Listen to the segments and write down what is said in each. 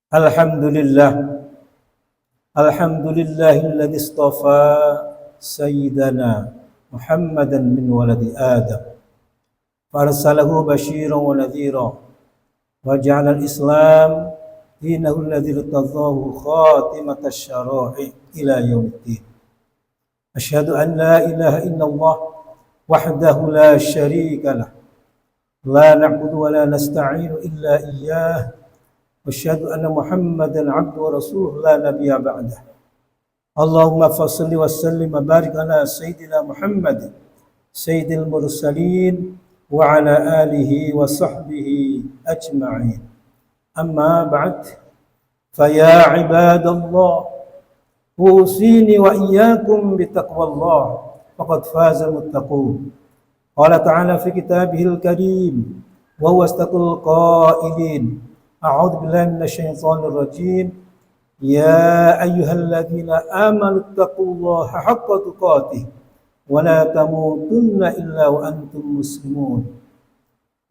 Alhamdulillah, alhamdulillahilladzi istafa sayyidana Muhammadan min waladi Adam farsalahu basyiran wa nadhira wa ja'ala al-islam dinahu alladzi irtadahu khatimatasy syara'i ila yaumiddin. Asyhadu an la ilaha illallah wahdahu la syarika lah, la na'budu wa la nasta'inu illa iyyah. Asyhadu anna Muhammadan 'abduhu wa rasuluhu la nabiyya ba'dah. Allahumma fashalli wa sallim wa barik ala sayyidina Muhammad sayyidil mursalin wa ala alihi wa sahbihi ajma'in. Amma ba'd, fa ya ibadallah usini wa iyyakum bitaqwallah faqad faza muttaqun. Qala ta'ala fi kitabihil karim wa huwa astaqul qailin. A'udzu billahi minasyaitonir rajim. Ya ayyuhalladzina amanu taqullaha haqqa tuqatih wa la tamutunna illa wa antum muslimun.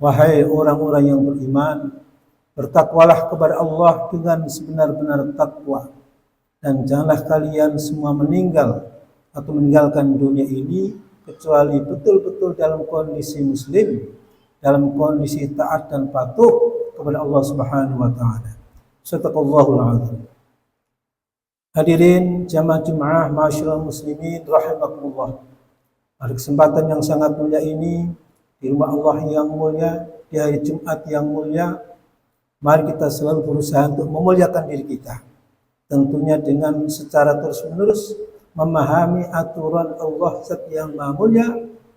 Wahai orang-orang yang beriman, bertakwalah kepada Allah dengan sebenar-benar takwa, dan janganlah kalian semua meninggal atau meninggalkan dunia ini kecuali betul-betul dalam kondisi muslim, dalam kondisi taat dan patuh kepada Allah Subhanahu wa taala. Shadaqallahul azim. Hadirin jamaah Jumat, ma'asyiral muslimin rahimakumullah. Pada kesempatan yang sangat mulia ini, di rumah Allah yang mulia, di hari Jumat yang mulia, mari kita selalu berusaha untuk memuliakan diri kita. Tentunya dengan secara terus-menerus memahami aturan Allah yang maha mulia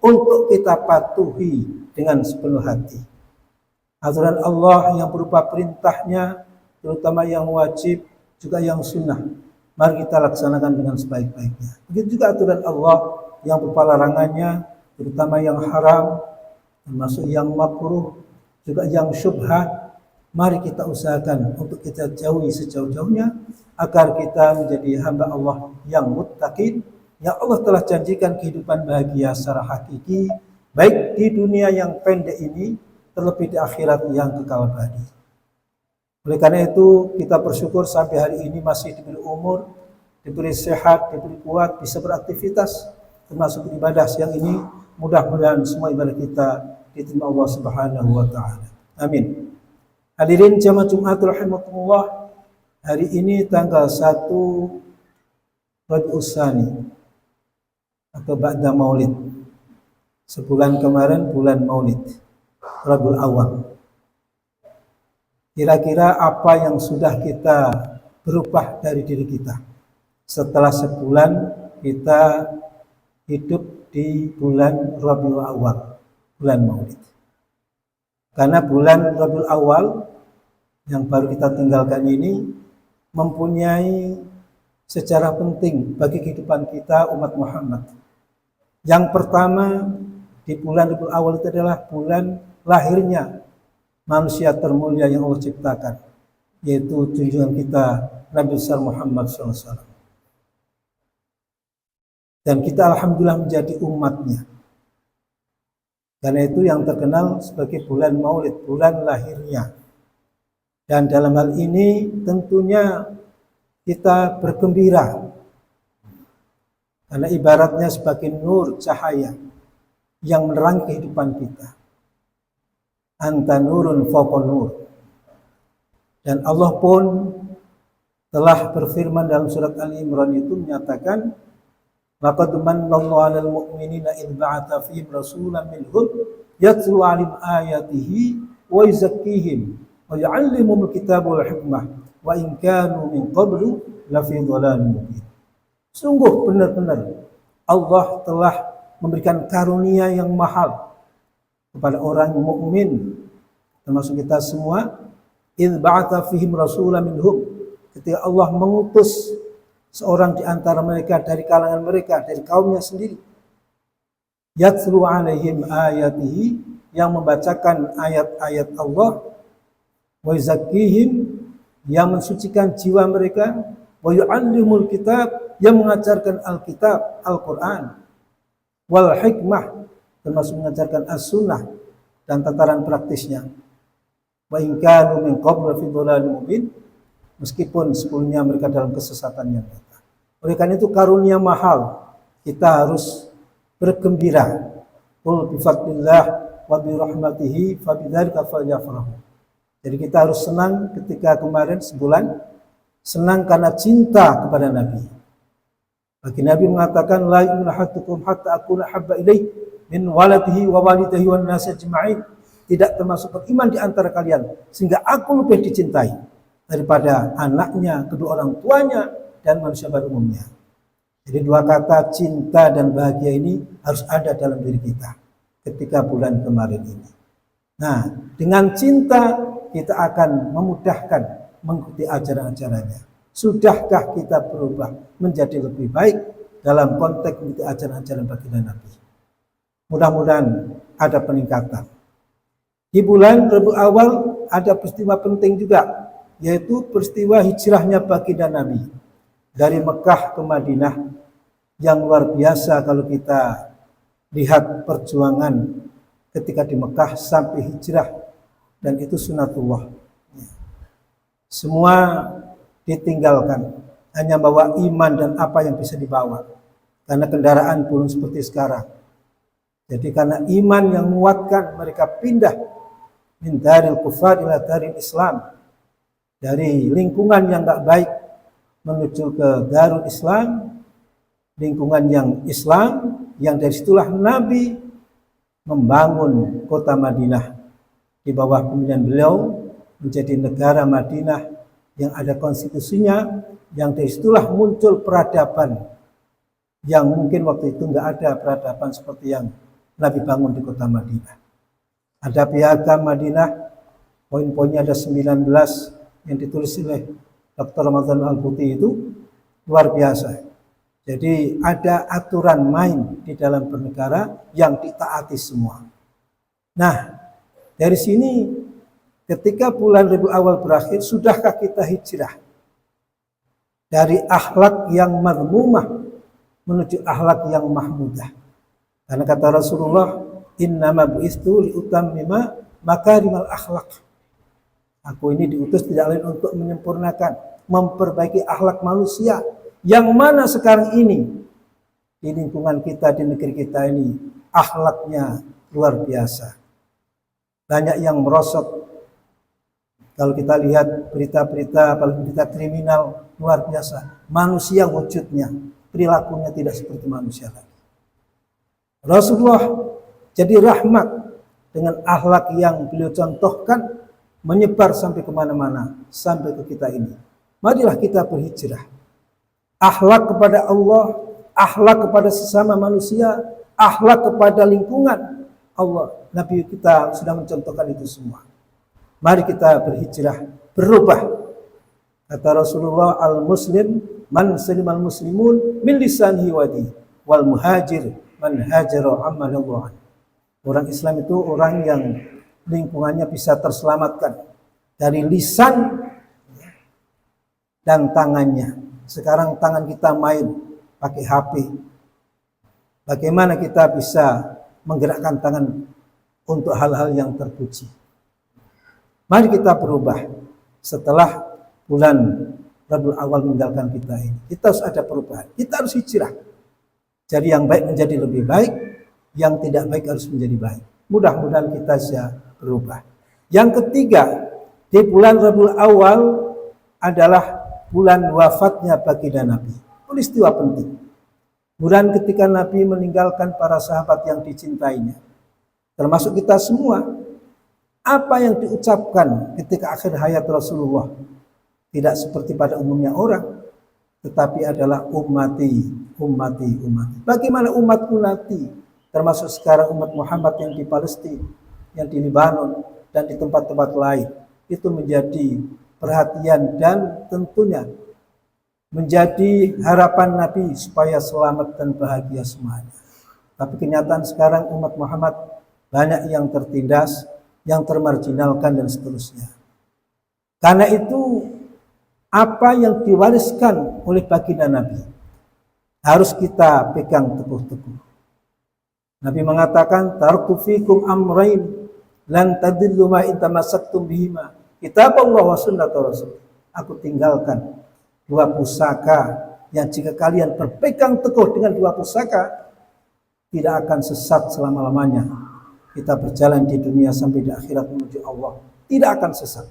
untuk kita patuhi dengan sepenuh hati. Aturan Allah yang berupa perintahnya, terutama yang wajib, juga yang sunnah, mari kita laksanakan dengan sebaik-baiknya. Begitu juga aturan Allah yang berupa larangannya, terutama yang haram, termasuk yang makruh, juga yang syubhat, mari kita usahakan untuk kita jauhi sejauh-jauhnya, agar kita menjadi hamba Allah yang muttaqin, yang Allah telah janjikan kehidupan bahagia secara hakiki, baik di dunia yang pendek ini, terlebih di akhirat yang kekal abadi. Oleh karena itu, kita bersyukur sampai hari ini masih diberi umur, diberi sehat, diberi kuat, bisa beraktivitas, termasuk ibadah siang ini. Mudah-mudahan semua ibadah kita diterima Allah Subhanahu wa taala. Amin. Hadirin jamaah Jumat rahimakumullah, hari ini tanggal 1 Rabiul Tsani atau Ba'da Maulid. Sebulan kemarin bulan Maulid, Rabiul Awal. Kira-kira apa yang sudah kita berubah dari diri kita setelah sebulan kita hidup di bulan Rabiul Awal, bulan Maulid. Karena bulan Rabiul Awal yang baru kita tinggalkan ini mempunyai sejarah penting bagi kehidupan kita umat Muhammad. Yang pertama, di bulan Rabiul Awal itu adalah bulan lahirnya manusia termulia yang Allah ciptakan, yaitu junjungan kita Nabi besar Muhammad SAW. Dan kita alhamdulillah menjadi umatnya. Karena itu yang terkenal sebagai bulan Maulid, bulan lahirnya. Dan dalam hal ini tentunya kita bergembira, karena ibaratnya sebagai nur cahaya yang menerangi kehidupan kita. Anta nurun fawqa nur. Dan Allah pun telah berfirman dalam surat Ali Imran itu menyatakan, laqad manallahu 'alal mu'minina idh ba'atha fihim rasulan minhum yatlu 'alaihim ayatihi wa yuzakkihim wa yu'allimuhumul kitaba wal hikmah wa in kanu min qablu lafi dhalalin mubin. Sungguh benar-benar Allah telah memberikan karunia yang mahal kepada orang mukmin, termasuk kita semua. Idz ba'atha fihim rasulan minhum, ketika Allah mengutus seorang di antara mereka, dari kalangan mereka, dari kaumnya sendiri. Yatlu 'alaihim ayatihi, yang membacakan ayat-ayat Allah. Wa yuzakkihim, yang mensucikan jiwa mereka. Wa yu'allimul kitab, yang mengajarkan Alkitab, Al-Quran. Wal hikmah, termasuk mengajarkan as-sunnah dan tataran praktisnya. Wa in kanu min qablu fi dhalalin mubin, meskipun sebelumnya mereka dalam kesesatan yang nyata. Oleh karena itu karunia mahal, kita harus bergembira. Qul bi fadlillah wa bi rahmatihi fabidzalika falyafrahu. Jadi kita harus senang ketika kemarin sebulan, senang karena cinta kepada Nabi. Bagi Nabi mengatakan la yu'minu ahadukum hatta akuna habba ilaihi min waladihi wa walidihi wan nasi ajma'in. Tidak termasuk beriman di antara kalian sehingga aku lebih dicintai daripada anaknya, kedua orang tuanya, dan manusia pada umumnya. Jadi dua kata cinta dan bahagia ini harus ada dalam diri kita ketika bulan kemarin ini. Nah, dengan cinta kita akan memudahkan mengikuti ajaran-ajarannya. Sudahkah kita berubah menjadi lebih baik dalam konteks mengikuti ajaran-ajaran baginda Nabi? Mudah-mudahan ada peningkatan. Di bulan Rabiul Awal ada peristiwa penting juga, yaitu peristiwa hijrahnya baginda Nabi dari Mekah ke Madinah, yang luar biasa kalau kita lihat perjuangan ketika di Mekah sampai hijrah, dan itu sunatullah. Semua ditinggalkan, hanya bawa iman dan apa yang bisa dibawa, karena kendaraan belum seperti sekarang. Jadi karena iman yang menguatkan, mereka pindah min daril kufar ila daril Islam, dari lingkungan yang enggak baik menuju ke Darul Islam, lingkungan yang Islam, yang dari situlah Nabi membangun kota Madinah di bawah pimpinan beliau menjadi negara Madinah yang ada konstitusinya, yang dari situlah muncul peradaban yang mungkin waktu itu enggak ada peradaban seperti yang Nabi bangun di kota Madinah. Ada piagam Madinah, poin-poinnya ada 19 yang ditulis oleh Dr. Ramadan Al-Buti, itu luar biasa. Jadi ada aturan main di dalam bernegara yang ditaati semua. Nah, dari sini ketika bulan Rabiul Awal berakhir, sudahkah kita hijrah dari akhlak yang madmumah menuju akhlak yang mahmudah? Karena kata Rasulullah, innama bu'istu liutammima makarimal akhlak. Aku ini diutus tidak lain untuk menyempurnakan, memperbaiki akhlak manusia, yang mana sekarang ini di lingkungan kita, di negeri kita ini akhlaknya luar biasa. Banyak yang merosot. Kalau kita lihat berita-berita, apalagi berita kriminal, luar biasa. Manusia wujudnya, perilakunya tidak seperti manusia lagi. Rasulullah jadi rahmat dengan akhlak yang beliau contohkan, menyebar sampai kemana-mana, sampai ke kita ini. Marilah kita berhijrah. Akhlak kepada Allah, akhlak kepada sesama manusia, akhlak kepada lingkungan Allah. Nabi kita sudah mencontohkan itu semua. Mari kita berhijrah, berubah. Kata Rasulullah, al-muslim man salimal muslimun min lisanihi wa yadihi, wal muhajir man hajara amma Allah. Orang Islam itu orang yang lingkungannya bisa terselamatkan dari lisan dan tangannya. Sekarang tangan kita main pakai HP. Bagaimana kita bisa menggerakkan tangan untuk hal-hal yang terpuji? Mari kita berubah setelah bulan Rabiul Awal meninggalkan kita ini. Kita harus ada perubahan. Kita harus hijrah. Jadi yang baik menjadi lebih baik, yang tidak baik harus menjadi baik. Mudah-mudahan kita bisa berubah. Yang ketiga, di bulan Rabiul Awal adalah bulan wafatnya baginda Nabi. Peristiwa penting. Bulan ketika Nabi meninggalkan para sahabat yang dicintainya, termasuk kita semua. Apa yang diucapkan ketika akhir hayat Rasulullah tidak seperti pada umumnya orang, tetapi adalah ummati, ummati, ummati. Bagaimana umatku nanti, termasuk sekarang umat Muhammad yang di Palestina, yang di Libanon, dan di tempat-tempat lain, itu menjadi perhatian dan tentunya menjadi harapan Nabi supaya selamat dan bahagia semuanya. Tapi kenyataan sekarang umat Muhammad banyak yang tertindas, yang termarginalkan dan seterusnya. Karena itu apa yang diwariskan oleh baginda Nabi harus kita pegang teguh-teguh. Nabi mengatakan, taraktu fikum amrain lan tadillu ma in tamassaktum bihima, kitabullah wa sunnata rasul. aku tinggalkan dua pusaka yang jika kalian berpegang teguh dengan dua pusaka tidak akan sesat selama-lamanya. Kita berjalan di dunia sampai di akhirat menuju Allah tidak akan sesat,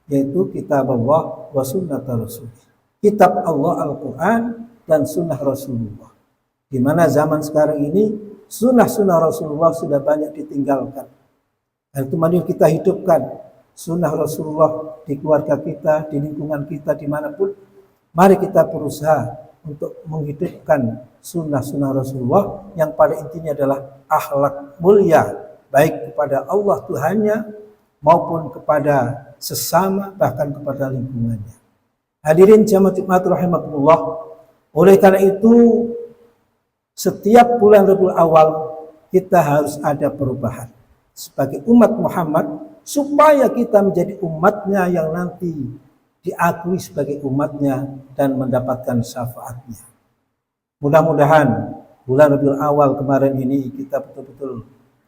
yaitu kitab Allah wa sunnah Rasul. Kitab Allah Al-Quran dan sunnah Rasulullah. Di mana zaman sekarang ini sunnah-sunnah Rasulullah sudah banyak ditinggalkan. Dan itu mari kita hidupkan sunnah Rasulullah di keluarga kita, di lingkungan kita, dimanapun. Mari kita berusaha untuk menghidupkan sunnah-sunnah Rasulullah yang pada intinya adalah akhlak mulia, baik kepada Allah Tuhannya maupun kepada sesama, bahkan kepada lingkungannya. Hadirin jamaah Jumat rahimakumullah, oleh karena itu setiap bulan Rabiul Awal kita harus ada perubahan sebagai umat Muhammad supaya kita menjadi umatnya yang nanti diakui sebagai umatnya dan mendapatkan syafaatnya. Mudah-mudahan bulan Rabiul Awal kemarin ini kita betul-betul,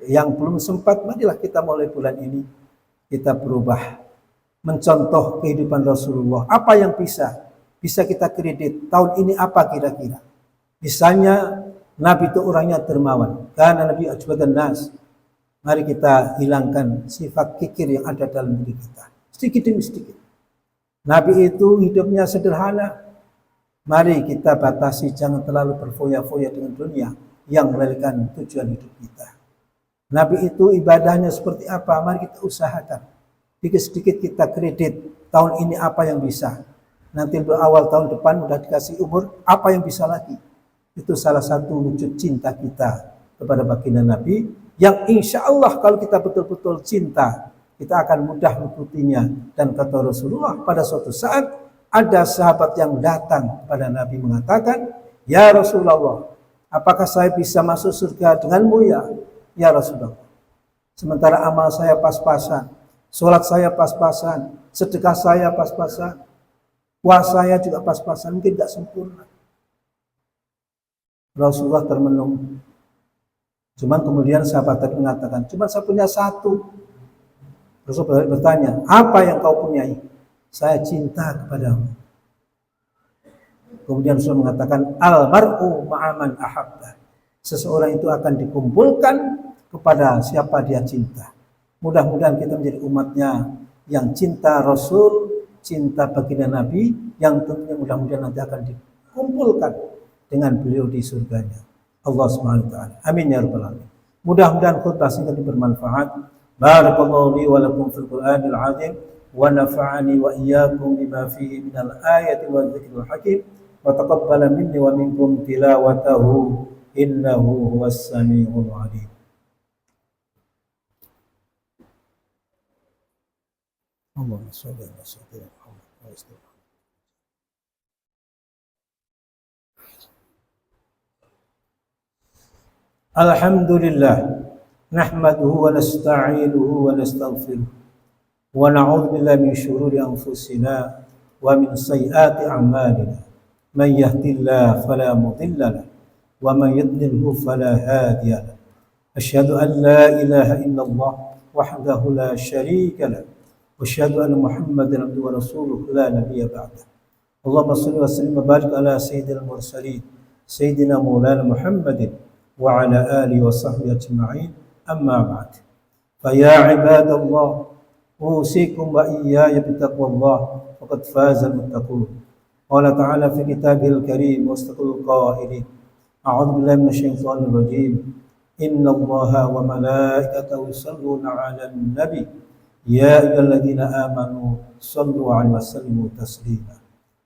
yang belum sempat, marilah kita mulai bulan ini kita berubah, mencontoh kehidupan Rasulullah. Apa yang bisa kita kredit tahun ini, apa kira-kira? Misalnya Nabi itu orangnya dermawan, karena Nabi ajwadan nas. Mari kita hilangkan sifat kikir yang ada dalam diri kita, sedikit demi sedikit. Nabi itu hidupnya sederhana. Mari kita batasi, jangan terlalu berfoya-foya dengan dunia yang melarikan tujuan hidup kita. Nabi itu ibadahnya seperti apa? Mari kita usahakan. Sedikit-sedikit kita kredit tahun ini apa yang bisa. Nanti awal tahun depan udah dikasih umur, apa yang bisa lagi? Itu salah satu wujud cinta kita kepada baginda Nabi, yang insya Allah kalau kita betul-betul cinta, kita akan mudah mengikutinya. Dan kata Rasulullah, pada suatu saat ada sahabat yang datang pada Nabi mengatakan, ya Rasulullah, apakah saya bisa masuk surga denganmu ya Rasulullah? Sementara amal saya pas-pasan, sholat saya pas-pasan, sedekah saya pas-pasan, puasa saya juga pas-pasan, mungkin tidak sempurna. Rasulullah termenung. Cuman kemudian sahabat tadi mengatakan, cuma saya punya satu. Rasulullah bertanya, apa yang kau punyai? Saya cinta kepadamu. Kemudian Rasulullah mengatakan, al-mar'u ma'aman ahabba. Seseorang itu akan dikumpulkan kepada siapa dia cinta. Mudah-mudahan kita menjadi umatnya yang cinta Rasul, cinta baginda Nabi, yang tentunya mudah-mudahan nanti akan dikumpulkan dengan beliau di surganya Allah Subhanahu wa taala. Amin ya rabbal alamin. Mudah-mudahan khutbah singkat ini bermanfaat. Barakallahu li wa lakum fil Qur'anil azim wa nafa'ani wa iyyakum bima fihi minal ayati wa dzikril hakim wa taqabbala minni wa minkum tilawatahu innahu huwas samiul alim. Allahumma shalli ala sayyidina Muhammad wa sallim. Alhamdulillah, nahmaduhu wa nasta'inuhu wa nastaghfiruh wa na'udzu billahi min shururi anfusina wa min sayyiati a'malina. Man yahdihillahu fala mudilla lahu wa man yudlilhu fala hadiya lahu. Asyhadu an la ilaha illallah wahdahu la syarika lahu wa asyhadu anna Muhammadan abduhu wa rasuluhu la nabiyya ba'dahu. Allahumma shalli wa sallim wa barik ala sayyidil mursalin sayyidina maulana Muhammadin wa ala alihi wa sahbihi ajma'in, amma ba'd. Fa ya ibadallah, usikum wa iyaya bittaqwallah, faqad faza al-muttaqun. Qala ta'ala fi kitabihil karim wastaqul qailin, a'udzu billahi minasyaitonir rajim. Inna Allaha wa malaikatahu yusholluna 'alan nabi ya ayyuhalladzina amanu shallu 'alaihi wa sallimu taslima.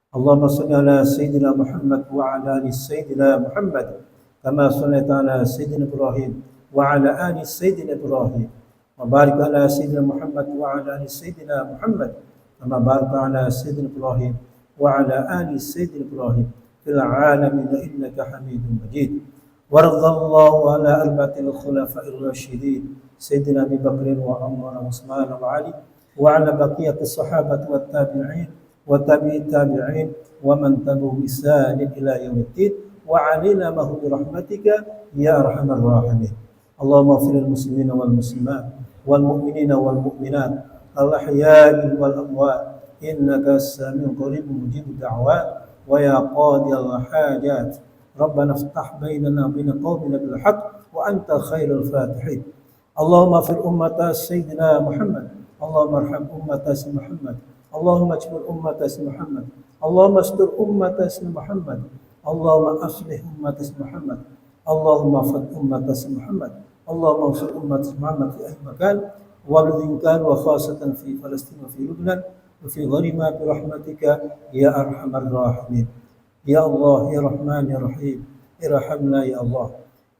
Allahumma shalli ala sayyidina Muhammad wa ala ali sayyidina Muhammad kama shallaita ala sayyidina Ibrahim wa ala ali sayyidina Ibrahim wa barik ala sayyidina Muhammad wa ala ali sayyidina Muhammad kama barakta ala sayyidina Ibrahim wa ala ali sayyidina Ibrahim fil alamin innaka Hamidum Majid. Waradallahu ala arba'il khulafa'ir rasyidin sayyidina Abi Bakr wa Umar wa Utsman wa Ali wa ala baqiyati sahabati wat tabi'in wa tabi'it tabi'in wa man tabi'ahum bi ihsan ila yaumiddin wa 'alaina ma bi rahmatika ya arhamar rahimin. Allahumma ighfir lil muslimina wal muslimat wal mu'minina wal mu'minat al ahya'i wal amwat إنك السميع قريب مجيب الدعوات ويا قاضي الحاجات ربنا افتح بيننا وبين قومنا بالحق وأنت خير الفاتحين. اللهم اغفر أمة سيدنا محمد، اللهم ارحم أمة سيدنا محمد، اللهم اجبر أمة سيدنا محمد، اللهم استر أمة سيدنا محمد، اللهم أصلح أمة سيدنا محمد، اللهم اغفر أمة سيدنا محمد، اللهم انصر أمة سيدنا محمد في أي مكان وبلد كان وخاصة في فلسطين وفي لبنان وفي غيرها برحمتك يا أرحم الراحمين. يا الله يا رحمن يا رحيم ارحمنا يا الله.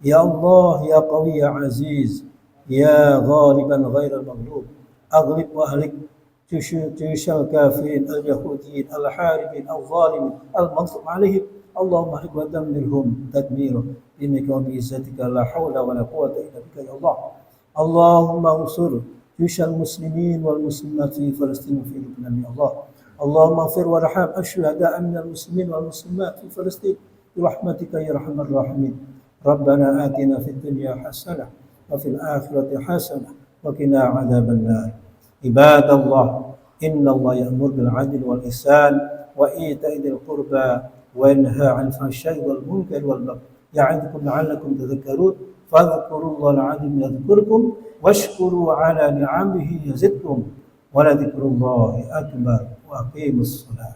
يا الله يا قوي يا عزيز يا غالبا غير المغلوب أغلب وأهلك جيش الكافرين اليهوديين الحاربين الظالمين المنصب عليهم، اللهم اهلك ودمرهم تدميرا إنك وبعزتك لا حول ولا قوة إلا بك يا الله. اللهم انصر جيش المسلمين والمسلمات في فلسطين وفي لبنان يا الله. اللهم اغفر وارحم الشهداء من المسلمين والمسلمات في فلسطين برحمتك يا ارحم الراحمين. ربنا آتنا في الدنيا حسنة وفي الآخرة حسنة وقنا عذاب النار. عباد الله إن الله يأمر بالعدل والإحسان وإيتاء ذي القربى وينهى عن الفحشاء والمنكر والبغي يعظكم لعلكم تذكرون فاذكروا الله العظيم يذكركم واشكروا على نعمه يزدكم ولذكر الله أكبر وأقيموا الصلاة.